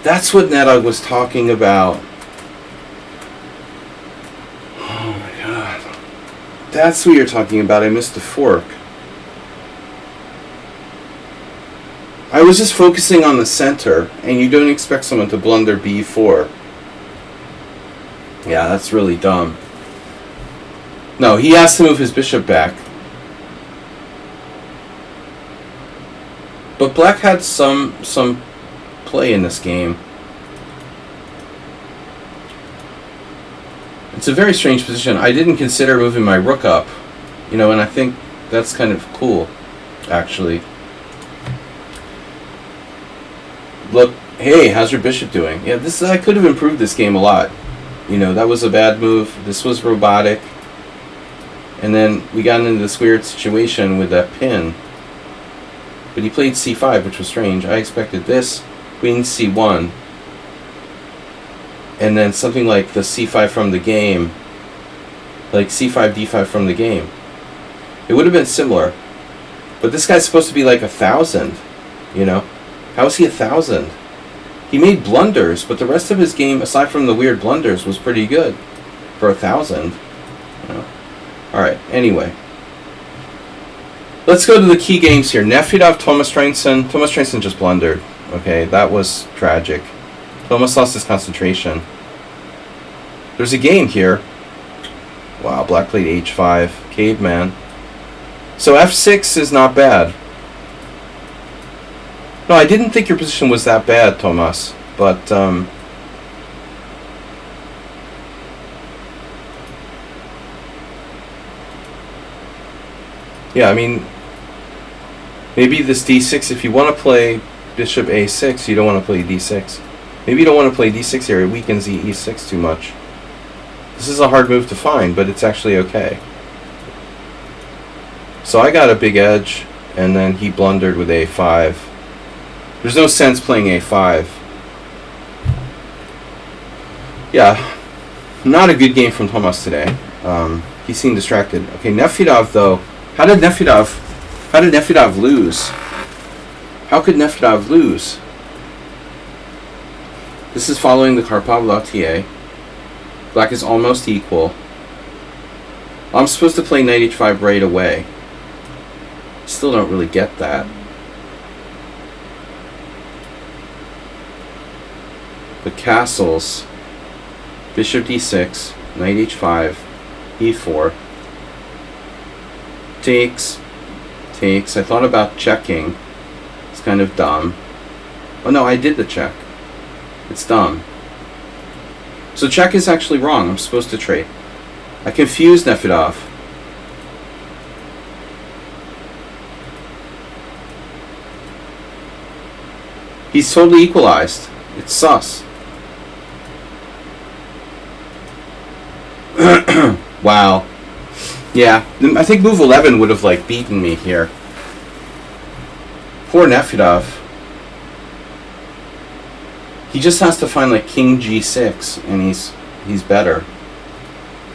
That's what Nedog was talking about. Oh my god. That's what you're talking about. I missed the fork. I was just focusing on the center, and you don't expect someone to blunder b4. Yeah, that's really dumb. No, he has to move his bishop back. But black had some play in this game. It's a very strange position. I didn't consider moving my rook up, and I think that's kind of cool, actually. Look, hey, how's your bishop doing? Yeah, I could have improved this game a lot. That was a bad move. This was robotic. And then we got into this weird situation with that pin. But he played c5, which was strange. I expected this, queen c1, and then something like the c5 from the game, like c5, d5 from the game. It would have been similar. But this guy's supposed to be like 1,000, How is he 1,000? He made blunders, but the rest of his game, aside from the weird blunders, was pretty good for 1,000. Alright, anyway. Let's go to the key games here. Nefedov, Thomas Streinsen. Thomas Streinsen just blundered. Okay, that was tragic. Thomas lost his concentration. There's a game here. Wow, black played h5. Caveman. So f6 is not bad. No, I didn't think your position was that bad, Thomas. But, yeah, I mean, maybe this d6, if you want to play bishop a6, you don't want to play d6. Maybe you don't want to play d6 here. It weakens the e6 too much. This is a hard move to find, but it's actually okay. So I got a big edge, and then he blundered with a5. There's no sense playing a5. Yeah, not a good game from Thomas today. He seemed distracted. Okay, Nefedov, though. How did Nefedov lose? How could Nefedov lose? This is following the Karpov-Lautier. Black is almost equal. I'm supposed to play knight h5 right away. Still don't really get that. The castles. Bishop d6, knight h5, e4. Takes. I thought about checking. It's kind of dumb. Oh no, I did the check. It's dumb. So check is actually wrong. I'm supposed to trade. I confused Nefedov. He's totally equalized. It's sus. Wow. Yeah, I think move 11 would have beaten me here. Poor Nefedov. He just has to find king g6 and he's better.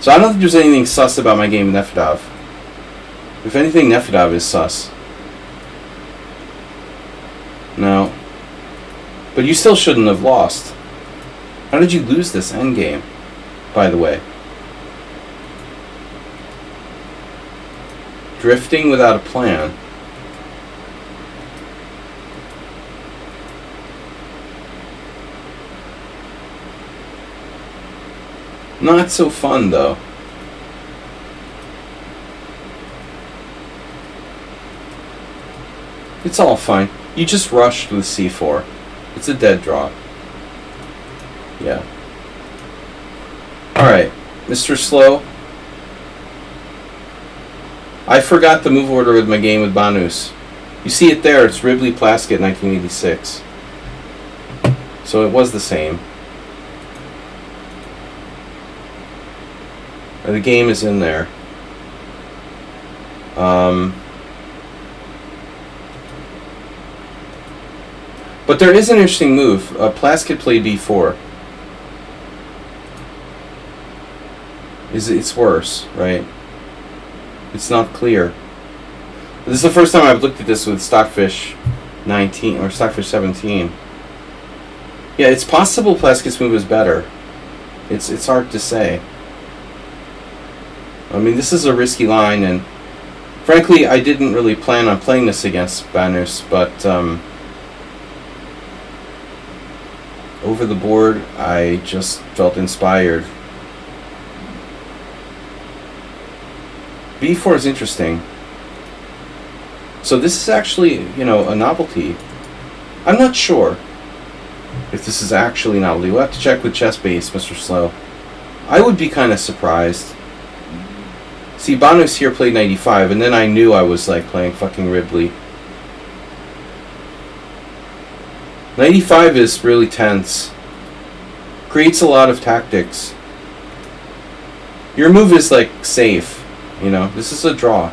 So I don't think there's anything sus about my game with Nefedov. If anything, Nefedov is sus. No. But you still shouldn't have lost. How did you lose this endgame, by the way? Drifting without a plan. Not so fun, though. It's all fine. You just rushed with c4. It's a dead draw. Yeah. Alright, Mr. Slow. I forgot the move order with my game with Banus. You see it there. It's Ribley Plaskett 1986. So it was the same. The game is in there. But there is an interesting move. Plaskett played b4. It's worse, right? It's not clear. This is the first time I've looked at this with Stockfish 19 or Stockfish 17. Yeah, it's possible Plasket's move is better. It's hard to say. I mean, this is a risky line, and frankly, I didn't really plan on playing this against Banus, but over the board, I just felt inspired. B4 is interesting. So this is actually, you know, a novelty. I'm not sure if this is actually a novelty. We'll have to check with ChessBase, Mr. Slow. I would be kind of surprised. See, Banus here played 95, and then I knew I was like playing fucking Ribley. 95 is really tense. Creates a lot of tactics. Your move is like safe, you know. This is a draw.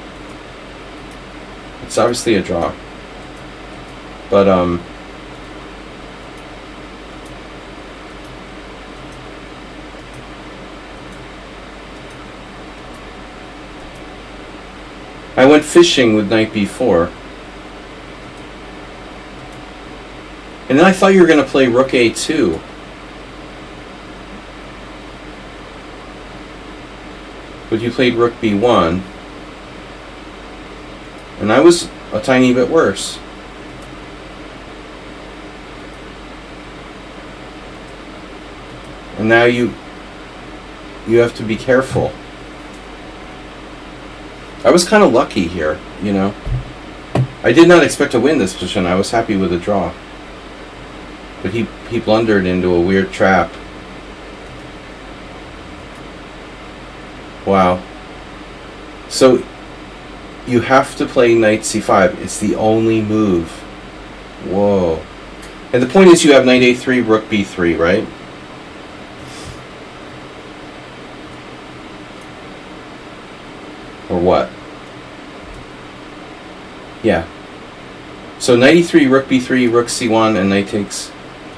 It's obviously a draw. But I went fishing with knight b4. And then I thought you were going to play rook a2. But you played rook b1. And I was a tiny bit worse. And now you have to be careful. I was kind of lucky here, you know. I did not expect to win this position. I was happy with a draw. But he blundered into a weird trap. Wow. So you have to play knight c5. It's the only move. Whoa. And the point is you have knight a3, rook b3, right? Or what? Yeah. So knight e3, rook b3, rook c1, and knight takes...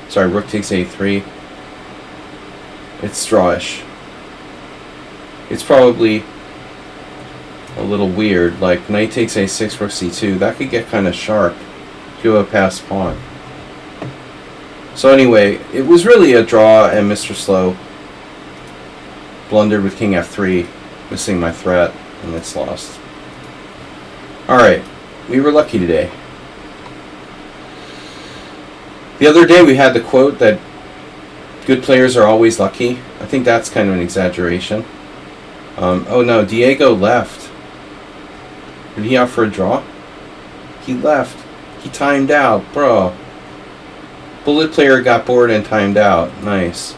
Sorry, rook takes a3. It's drawish. It's probably a little weird. Like, knight takes a6, rook c2. That could get kind of sharp if you have a passed pawn. So anyway, it was really a draw, and Mr. Slow blundered with king f3, missing my threat, and it's lost. Alright, we were lucky today. The other day we had the quote that good players are always lucky. I think that's kind of an exaggeration. Oh no, Diego left. Did he opt for a draw? He left. He timed out, bro. Bullet player got bored and timed out. Nice.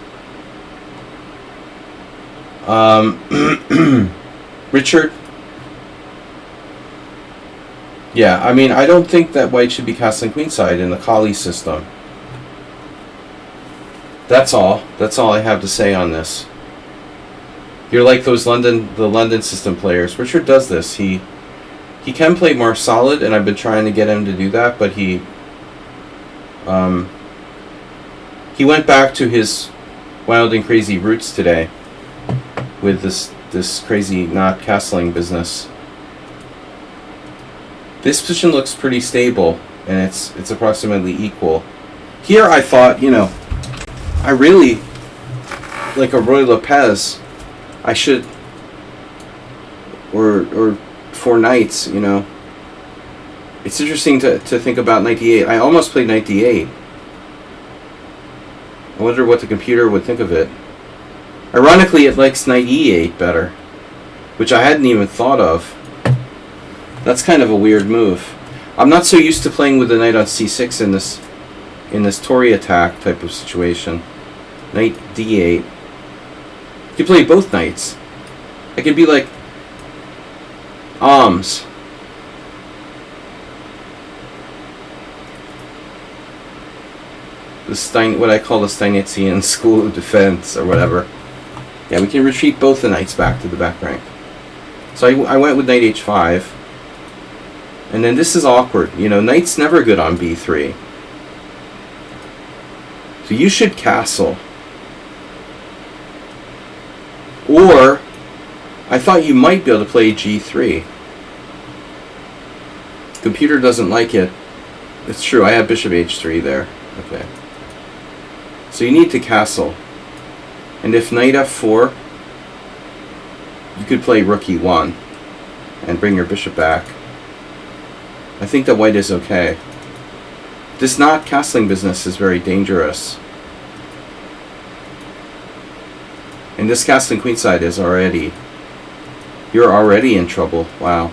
Richard? Yeah, I mean, I don't think that white should be castling queenside in the Kali system. That's all. That's all I have to say on this. You're like those the London system players. Richard does this. He can play more solid, and I've been trying to get him to do that, but he went back to his wild and crazy roots today with this crazy not castling business. This position looks pretty stable, and it's approximately equal. Here I thought, you know, I really, like a Roy Lopez, I should, or for knights, you know. It's interesting to think about knight d8. I almost played knight d8. I wonder what the computer would think of it. Ironically, it likes knight e8 better, which I hadn't even thought of. That's kind of a weird move. I'm not so used to playing with the knight on c6 in this Tory attack type of situation. Knight d8. You can play both knights. I could be like Ahms. What I call the Steinitzian School of Defense or whatever. Yeah, we can retreat both the knights back to the back rank. So I went with knight h5. And then this is awkward. You know, knight's never good on b3. So you should castle. Or, I thought you might be able to play g3. Computer doesn't like it. It's true, I have bishop h3 there. Okay. So you need to castle. And if knight f4, you could play rook e1 and bring your bishop back. I think that white is okay. This not castling business is very dangerous. And this castling queenside is already... You're already in trouble. Wow.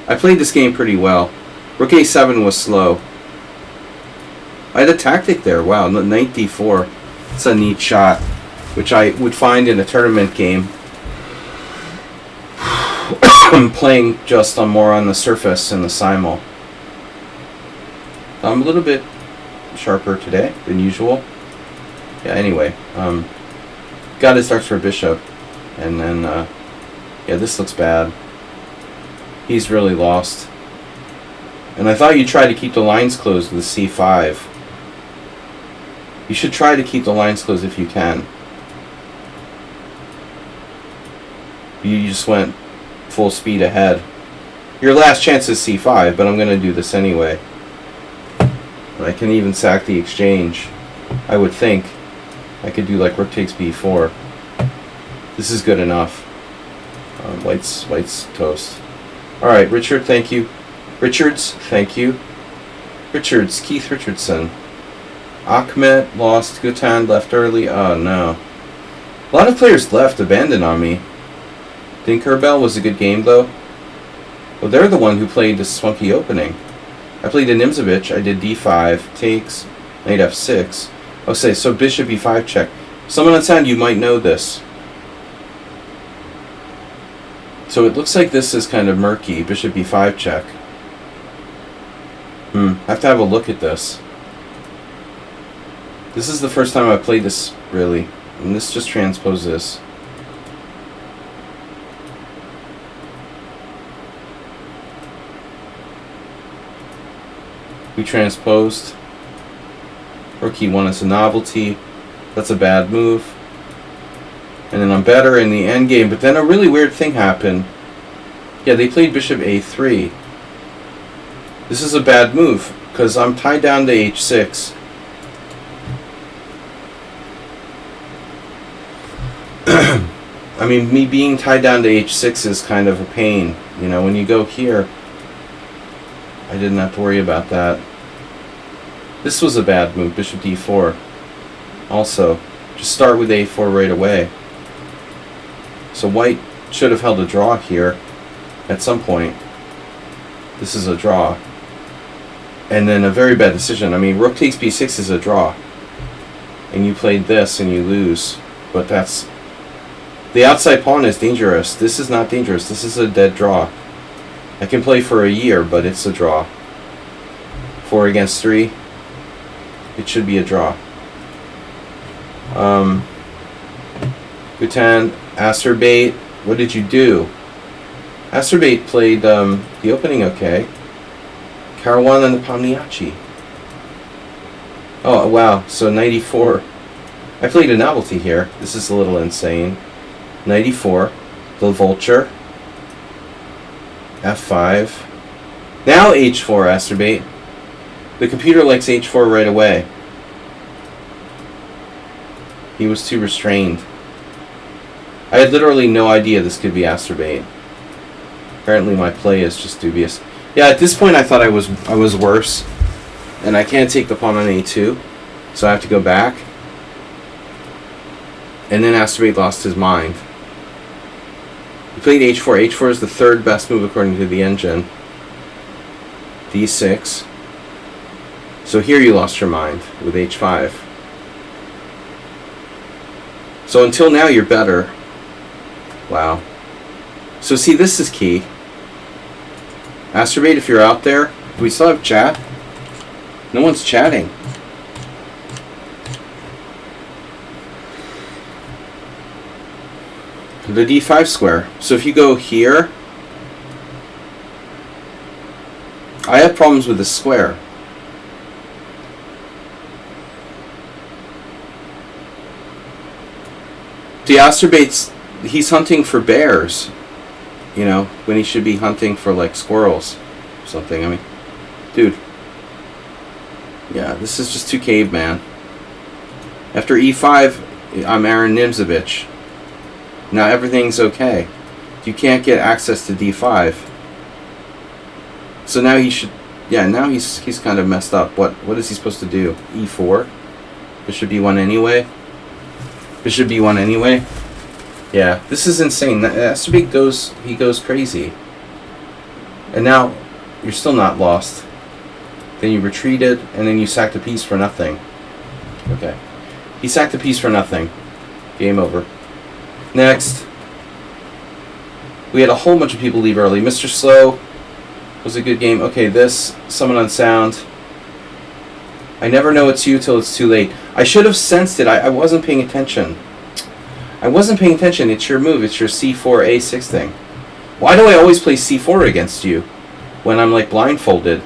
I played this game pretty well. Rook a7 was slow. I had a tactic there. Wow, knight d4. It's a neat shot, which I would find in a tournament game. I'm playing just more on the surface in the simul. I'm a little bit sharper today than usual. Yeah, anyway. Got his starts for bishop. And then, yeah, this looks bad. He's really lost. And I thought you'd try to keep the lines closed with c5. You should try to keep the lines closed if you can. You just went full speed ahead. Your last chance is c5, but I'm going to do this anyway. I can even sack the exchange. I would think. I could do like rook takes b4. This is good enough. White's toast. Alright, Richard, thank you. Richards, thank you. Richards, Keith Richardson. Ahmed lost. Gutan left early. Oh no. A lot of players left, abandoned on me. Tinkerbell was a good game though. Well, they're the one who played the spunky opening. I played a Nimzovich. I did d5, takes, knight f6. Oh, say, so bishop e5 check. Someone on sound, you might know this. So it looks like this is kind of murky. Bishop e5 check. I have to have a look at this. This is the first time I played this, really. And this just transposes. We transposed. Rook e1 is a novelty. That's a bad move. And then I'm better in the endgame. But then a really weird thing happened. Yeah, they played bishop a3. This is a bad move, because I'm tied down to h6. I mean, me being tied down to h6 is kind of a pain. You know, when you go here, I didn't have to worry about that. This was a bad move, bishop d4. Also, just start with a4 right away. So white should have held a draw here at some point. This is a draw. And then a very bad decision. I mean, rook takes b6 is a draw. And you played this and you lose. But that's... The outside pawn is dangerous. This is not dangerous. This is a dead draw. I can play for a year, but it's a draw. 4 against 3. It should be a draw. Gutan, Asterbait, what did you do? Asterbait played the opening okay. Karawan and the Pomniachi. Oh, wow. So 94. I played a novelty here. This is a little insane. 94. The Vulture. F5. Now H4, Asterbait. The computer likes H4 right away. He was too restrained. I had literally no idea this could be Asterbait. Apparently my play is just dubious. Yeah, at this point I thought I was worse. And I can't take the pawn on a2. So I have to go back. And then Asterbait lost his mind. He played h4. h4 is the third best move according to the engine. d6. So here you lost your mind with h5. So until now you're better. Wow. So see, this is key. Asterbait, if you're out there, do we still have chat? No one's chatting. The d5 square. So if you go here, I have problems with the square. The Asterbait's, he's hunting for bears, you know, when he should be hunting for like squirrels or something. I mean, dude. Yeah, this is just too caveman. After e5, I'm Aaron Nimzovich. Now everything's okay. You can't get access to d5. So now he should... Yeah, now he's kind of messed up. What is he supposed to do? e4? Bishop b1 anyway? Bishop b1 anyway? Yeah, this is insane. Asterbeek goes crazy. And now you're still not lost. Then you retreated, and then you sacked a piece for nothing. Okay. He sacked a piece for nothing. Game over. Next. We had a whole bunch of people leave early. Mr. Slow was a good game. Okay, this. Someone on sound. I never know it's you till it's too late. I should have sensed it. I wasn't paying attention. I wasn't paying attention. It's your move. It's your c4, a6 thing. Why do I always play c4 against you when I'm like blindfolded?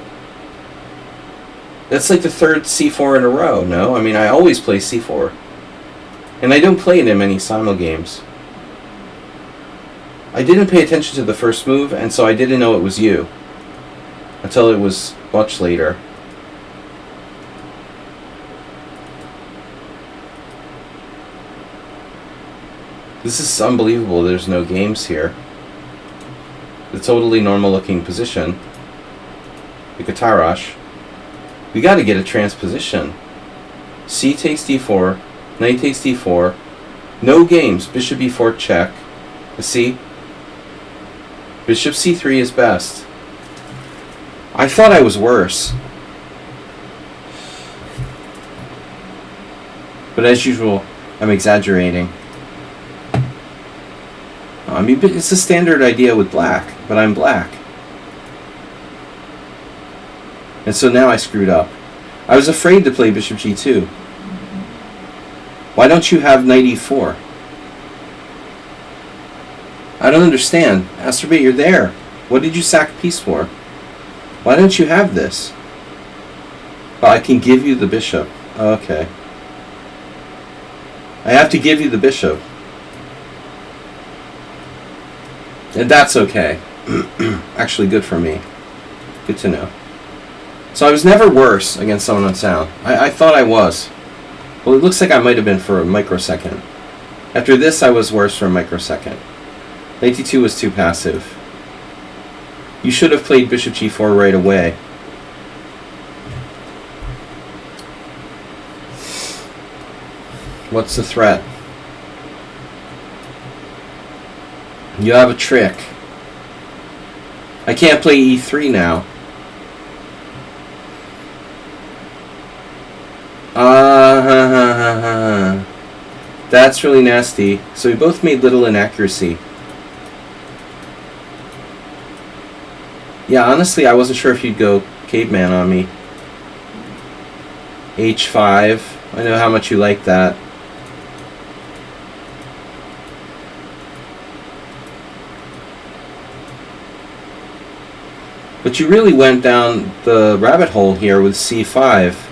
That's like the third c4 in a row, no? I mean, I always play c4. And I don't play it in many Simul games. I didn't pay attention to the first move, and so I didn't know it was you. Until it was much later. This is unbelievable. There's no games here. The totally normal looking position. The Katarash. We got to get a transposition. C takes d4. Knight takes d4. No games. Bishop e4 check. See? Bishop c3 is best. I thought I was worse. But as usual, I'm exaggerating. I mean, it's a standard idea with black, but I'm black. And so now I screwed up. I was afraid to play bishop g2. Why don't you have knight e4? I don't understand. Asterbate, you're there. What did you sack a piece for? Why don't you have this? Well, I can give you the bishop. Okay. I have to give you the bishop. And that's okay. Actually good for me. Good to know. So I was never worse against someone on sound. I thought I was. Well, it looks like I might have been for a microsecond. After this, I was worse for a microsecond. Knight d2 was too passive. You should have played bishop g4 right away. What's the threat? You have a trick. I can't play e3 now. That's really nasty. So we both made little inaccuracy. Yeah, honestly, I wasn't sure if you'd go caveman on me. h5. I know how much you like that. But you really went down the rabbit hole here with c5.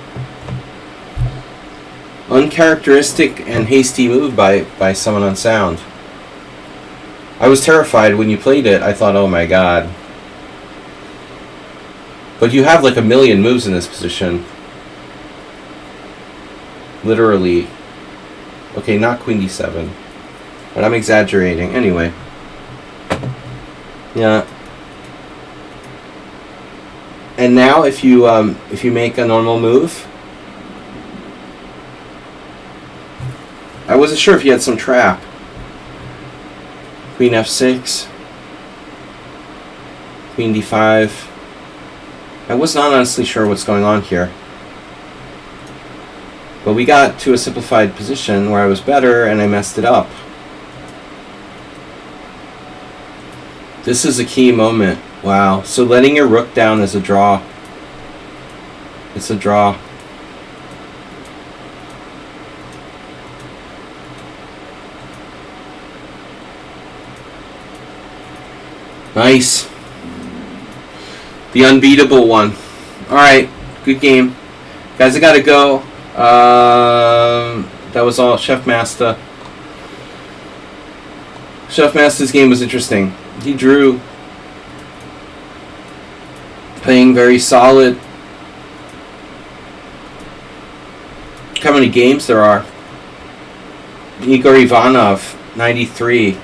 Uncharacteristic and hasty move by someone on sound. I was terrified when you played it. I thought, oh my god. But you have like a million moves in this position. Literally. Okay, not queen d7. But I'm exaggerating. Anyway. Yeah. And now if you make a normal move, I wasn't sure if you had some trap. Queen f6, queen d5. I was not honestly sure what's going on here. But we got to a simplified position where I was better and I messed it up. This is a key moment. Wow. So letting your rook down is a draw. It's a draw. Nice. The unbeatable one. Alright. Good game. Guys, I gotta go. That was all. Chef Master. Chef Master's game was interesting. He drew. Playing very solid. Look how many games there are. Igor Ivanov, 93.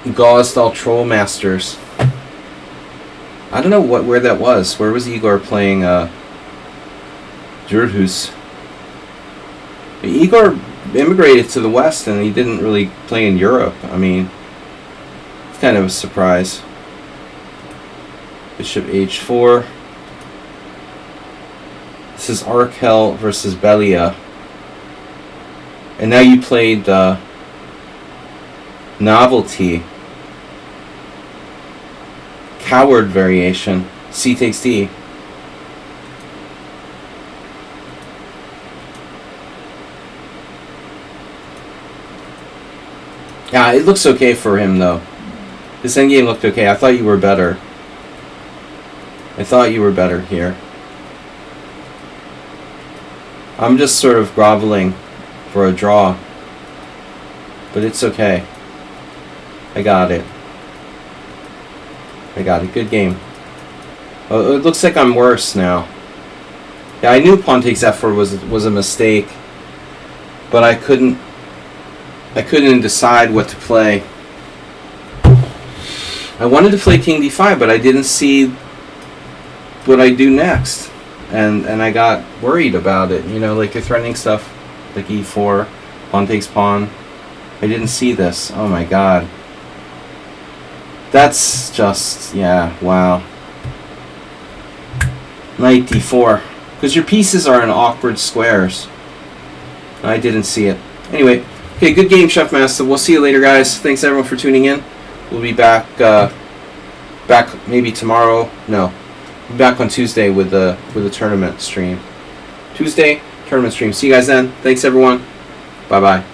Gauzdal Trollmasters. I don't know where that was. Where was Igor playing Djurhus? Igor immigrated to the West and he didn't really play in Europe. I mean, it's kind of a surprise. Bishop h4. This is Arkell versus Belia. And now you played Novelty. Coward variation. C takes D. Yeah, it looks okay for him though. This endgame looked okay. I thought you were better. I thought you were better here. I'm just sort of groveling for a draw. But it's okay. I got it. I got it. Good game. Oh, it looks like I'm worse now. Yeah, I knew pawn takes f4 was a mistake, but I couldn't decide what to play. I wanted to play king d5, but I didn't see what I do next, and I got worried about it. You know, like you're threatening stuff like e4, pawn takes pawn. I didn't see this. Oh my god. That's just, yeah, wow. Knight d4. Because your pieces are in awkward squares. I didn't see it. Anyway, okay, good game, Chef Master. We'll see you later, guys. Thanks everyone for tuning in. We'll be back maybe tomorrow. No, we'll be back on Tuesday with the tournament stream. Tuesday, tournament stream. See you guys then. Thanks everyone. Bye-bye.